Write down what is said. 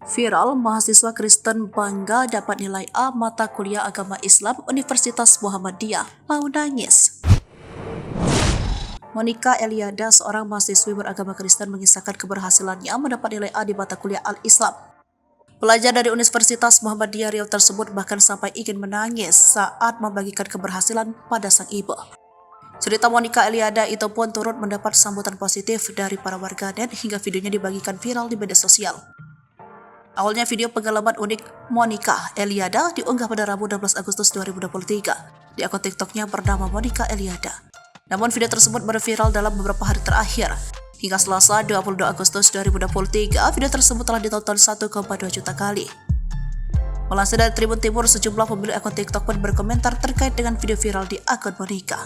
Viral, mahasiswa Kristen bangga dapat nilai A mata kuliah agama Islam Universitas Muhammadiyah, mau nangis. Monica Eliada, seorang mahasiswi beragama Kristen, mengisahkan keberhasilannya mendapat nilai A di mata kuliah Al-Islam. Pelajar dari Universitas Muhammadiyah Riau tersebut bahkan sampai ingin menangis saat membagikan keberhasilan pada sang ibu. Cerita Monica Eliada itu pun turut mendapat sambutan positif dari para warganet hingga videonya dibagikan viral di media sosial. Awalnya video pengalaman unik Monica Eliada diunggah pada Rabu 16 Agustus 2023 di akun TikToknya bernama Monica Eliada. Namun video tersebut berviral dalam beberapa hari terakhir. Hingga Selasa 22 Agustus 2023, video tersebut telah ditonton 1,2 juta kali. Melansir dari Tribun Timur, sejumlah pemilik akun TikTok pun berkomentar terkait dengan video viral di akun Monica.